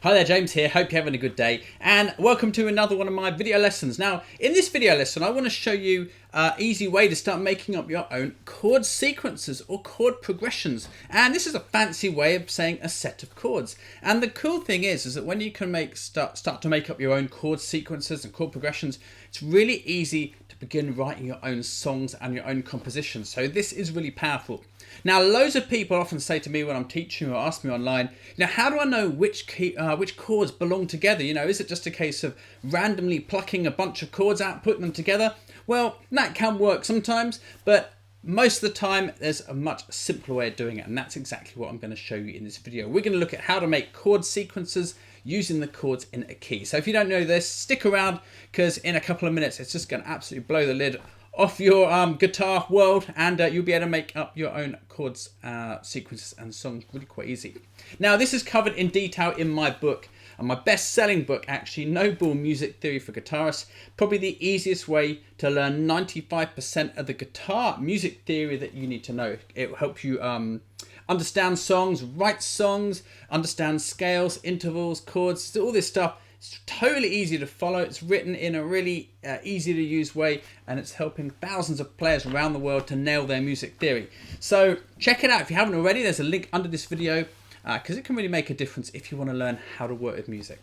Hi there, James here. Hope you're having a good day and welcome to another one of my video lessons. Now, in this video lesson, I want to show you an easy way to start making up your own chord sequences or chord progressions. And this is a fancy way of saying a set of chords. And the cool thing is that when you can start to make up your own chord sequences and chord progressions, it's really easy to begin writing your own songs and your own compositions. So this is really powerful. Now, loads of people often say to me when I'm teaching or ask me online, how do I know which chords belong together? Is it just a case of randomly plucking a bunch of chords out, putting them together? Well, that can work sometimes, but most of the time there's a much simpler way of doing it, and that's exactly what I'm going to show you in this video. We're going to look at how to make chord sequences using the chords in a key. So if you don't know this, stick around, because in a couple of minutes it's just going to absolutely blow the lid off your guitar world, and you'll be able to make up your own chords, sequences and songs really quite easy. Now, this is covered in detail in my book, and my best-selling book actually, No Ball Music Theory for Guitarists. Probably the easiest way to learn 95% of the guitar music theory that you need to know. It will help you understand songs, write songs, understand scales, intervals, chords, all this stuff. It's totally easy to follow. It's written in a really easy to use way, and it's helping thousands of players around the world to nail their music theory. So check it out if you haven't already. There's a link under this video because it can really make a difference if you want to learn how to work with music.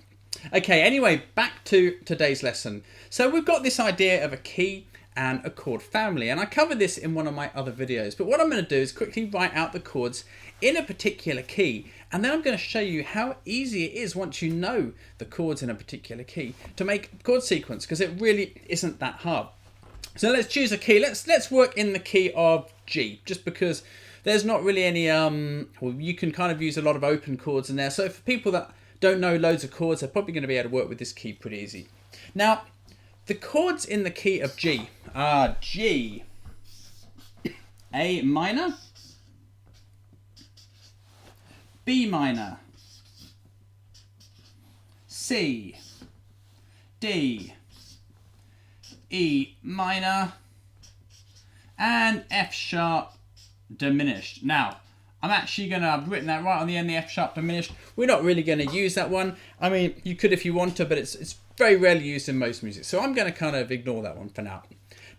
Okay, anyway, back to today's lesson. So we've got this idea of a key and a chord family, and I covered this in one of my other videos, but what I'm going to do is quickly write out the chords in a particular key, and then I'm going to show you how easy it is once you know the chords in a particular key to make a chord sequence, because it really isn't that hard. So let's choose a key. Let's work in the key of G, just because there's not really any well, you can kind of use a lot of open chords in there, so for people that don't know loads of chords, they're probably going to be able to work with this key pretty easy. Now, the chords in the key of G are G, A minor, B minor, C, D, E minor, and F sharp diminished. Now, I've written that right on the end, the F sharp diminished. We're not really going to use that one. I mean, you could if you want to, but it's very rarely used in most music. So I'm going to kind of ignore that one for now.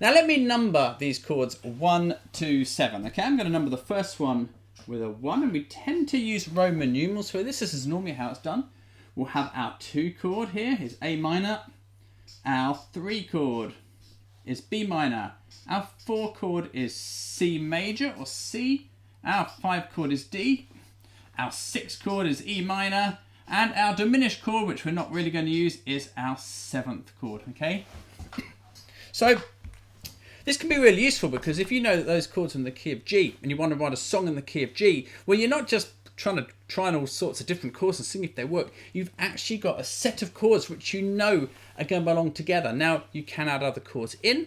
Now let me number these chords 1 to 7. Okay, I'm going to number the first one with a 1, and we tend to use Roman numerals for this. This is normally how it's done. We'll have our 2 chord here is A minor. Our 3 chord is B minor. Our 4 chord is C major or C. Our 5 chord is D. Our 6 chord is E minor. And our diminished chord, which we're not really going to use, is our 7th chord, okay? So this can be really useful, because if you know that those chords are in the key of G and you want to write a song in the key of G, well, you're not just trying all sorts of different chords and see if they work. You've actually got a set of chords which you know are going to belong together. Now, you can add other chords in.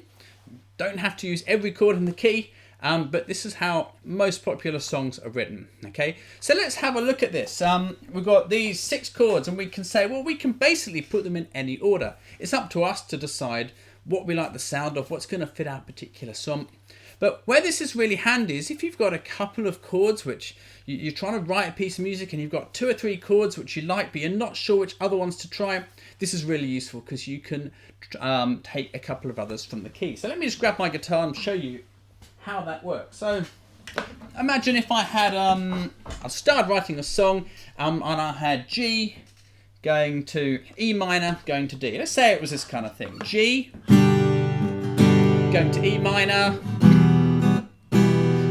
Don't have to use every chord in the key. But this is how most popular songs are written, okay? So let's have a look at this. We've got these 6 chords, and we can say, well, we can basically put them in any order. It's up to us to decide what we like the sound of, what's going to fit our particular song. But where this is really handy is if you've got a couple of chords which you're trying to write a piece of music, and you've got 2 or 3 chords which you like, but you're not sure which other ones to try. This is really useful because you can take a couple of others from the key. So let me just grab my guitar and show you how that works. So imagine if I had I started writing a song and I had G going to E minor going to D. Let's say it was this kind of thing. G going to E minor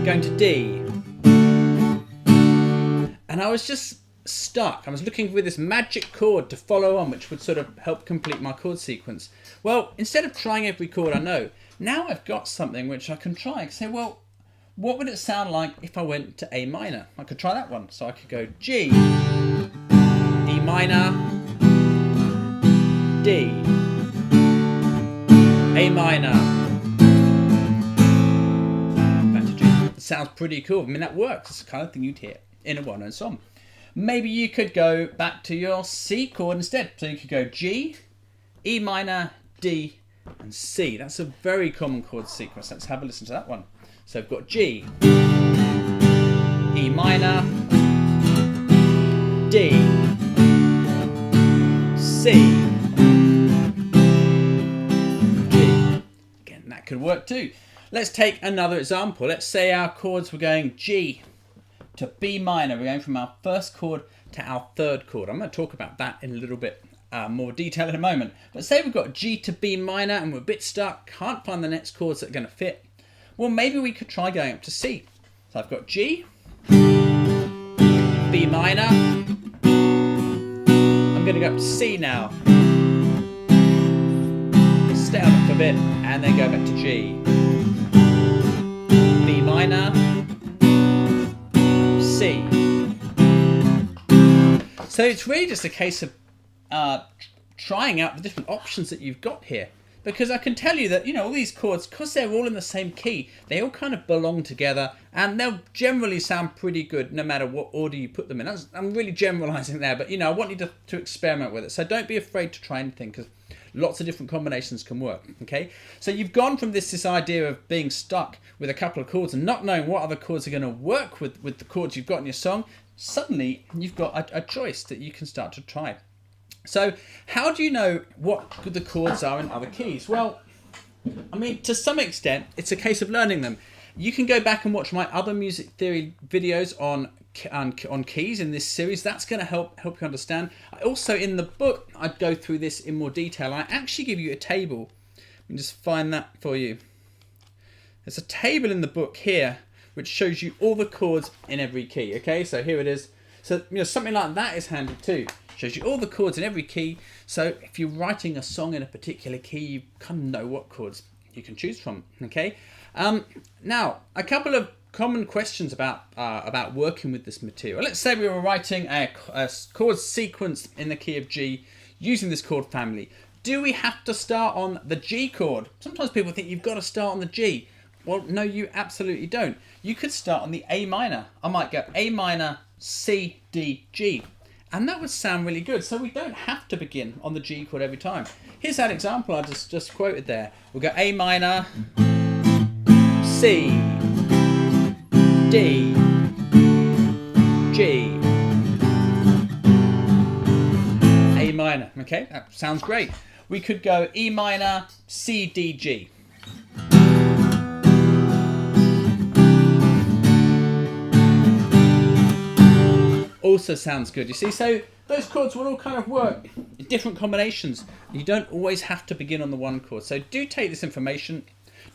going to D, and I was just stuck. I was looking for this magic chord to follow on, which would sort of help complete my chord sequence. Well, instead of trying every chord I know, now I've got something which I can try. I can say, well, what would it sound like if I went to A minor? I could try that one. So I could go G, E minor, D, A minor, back to G. It sounds pretty cool. I mean, that works. It's the kind of thing you'd hear in a well-known song. Maybe you could go back to your C chord instead. So you could go G, E minor, D, and C. That's a very common chord sequence. Let's have a listen to that one. So I've got G, E minor, D, C, G. Again, that could work too. Let's take another example. Let's say our chords were going G to B minor. We're going from our first chord to our third chord. I'm going to talk about that in a little bit more detail in a moment. But say we've got G to B minor and we're a bit stuck, can't find the next chords that are going to fit. Well, maybe we could try going up to C. So I've got G, B minor. I'm going to go up to C now. Stay on it for a bit and then go back to G. B minor, C. So it's really just a case of trying out the different options that you've got here. Because I can tell you that, you know, all these chords, because they're all in the same key, they all kind of belong together and they'll generally sound pretty good no matter what order you put them in. I'm really generalizing there, but, you know, I want you to experiment with it. So don't be afraid to try anything because lots of different combinations can work, okay? So you've gone from this idea of being stuck with a couple of chords and not knowing what other chords are going to work with the chords you've got in your song. Suddenly, you've got a choice that you can start to try. So how do you know what the chords are in other keys? Well, I mean, to some extent, it's a case of learning them. You can go back and watch my other music theory videos on keys in this series. That's going to help you understand. Also, in the book, I'd go through this in more detail. I actually give you a table. Let me just find that for you. There's a table in the book here which shows you all the chords in every key. Okay, so here it is. So, you know, something like that is handy too. Shows you all the chords in every key. So if you're writing a song in a particular key, you kind of know what chords you can choose from. Okay. Now, a couple of common questions about working with this material. Let's say we were writing a chord sequence in the key of G using this chord family. Do we have to start on the G chord? Sometimes people think you've got to start on the G. Well, no, you absolutely don't. You could start on the A minor. I might go A minor, C, D, G. And that would sound really good. So we don't have to begin on the G chord every time. Here's that example I just quoted there. We'll go A minor, C, D, G, A minor. Okay, that sounds great. We could go E minor, C, D, G. Also sounds good, you see. So those chords will all kind of work in different combinations. You don't always have to begin on the one chord. So do take this information,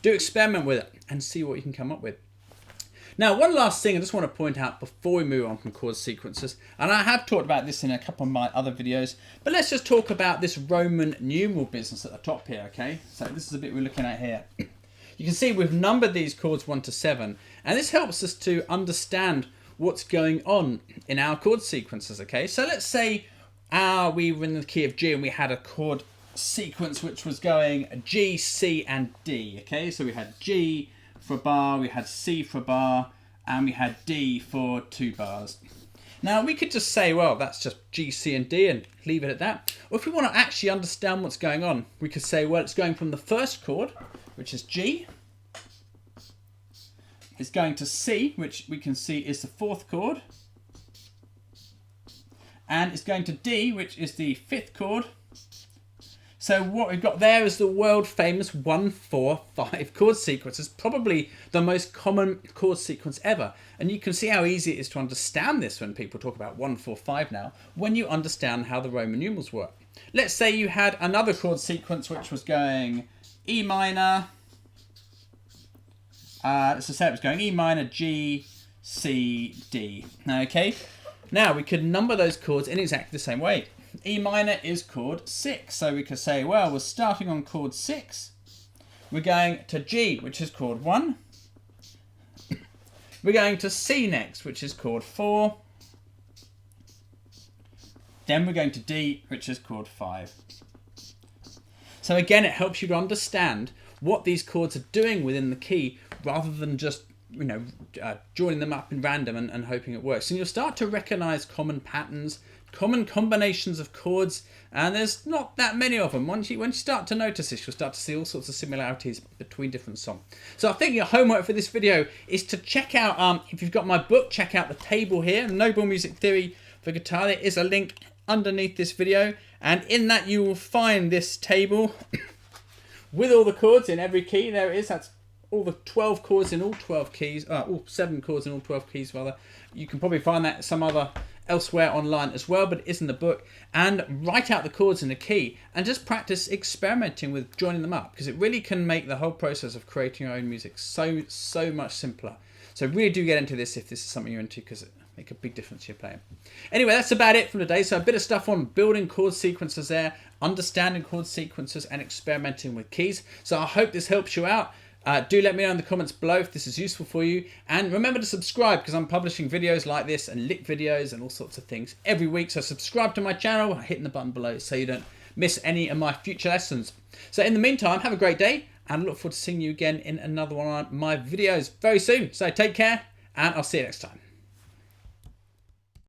do experiment with it and see what you can come up with. Now, one last thing I just want to point out before we move on from chord sequences, and I have talked about this in a couple of my other videos, but let's just talk about this Roman numeral business at the top here, okay? So this is the bit we're looking at here. You can see we've numbered these chords 1 to 7, and this helps us to understand what's going on in our chord sequences, okay? So let's say we were in the key of G and we had a chord sequence which was going G, C and D, okay? So we had G for a bar, we had C for a bar, and we had D for 2 bars. Now we could just say, well, that's just G, C and D and leave it at that. Or if we want to actually understand what's going on, we could say, well, it's going from the first chord, which is G. It's going to C, which we can see is the 4th chord. And it's going to D, which is the 5th chord. So what we've got there is the world famous 1-4-5 chord sequence. It's probably the most common chord sequence ever. And you can see how easy it is to understand this when people talk about 1-4-5 now, when you understand how the Roman numerals work. Let's say you had another chord sequence which was going E minor. Let's just say it was going E minor, G, C, D. Okay, now we could number those chords in exactly the same way. E minor is chord 6, so we could say, well, we're starting on chord 6. We're going to G, which is chord 1. We're going to C next, which is chord 4. Then we're going to D, which is chord 5. So again, it helps you to understand what these chords are doing within the key rather than just, you know, joining them up in random and hoping it works. And you'll start to recognize common patterns, common combinations of chords, and there's not that many of them. When you start to notice this, you'll start to see all sorts of similarities between different songs. So I think your homework for this video is to check out, if you've got my book, check out the table here, Noble Music Theory for Guitar. There is a link underneath this video, and in that you will find this table with all the chords in every key. There it is. That's all the 12 chords in all 12 keys, all 7 chords in all 12 keys rather. You can probably find that some other elsewhere online as well, but it is in the book. And write out the chords in the key and just practice experimenting with joining them up, because it really can make the whole process of creating your own music so much simpler. So really do get into this if this is something you're into, because it make a big difference to your playing. Anyway, that's about it for today. So a bit of stuff on building chord sequences there, understanding chord sequences, and experimenting with keys. So I hope this helps you out. Do let me know in the comments below if this is useful for you. And remember to subscribe, because I'm publishing videos like this and lick videos and all sorts of things every week. So subscribe to my channel, hitting the button below so you don't miss any of my future lessons. So in the meantime, have a great day, and I look forward to seeing you again in another one of my videos very soon. So take care, and I'll see you next time.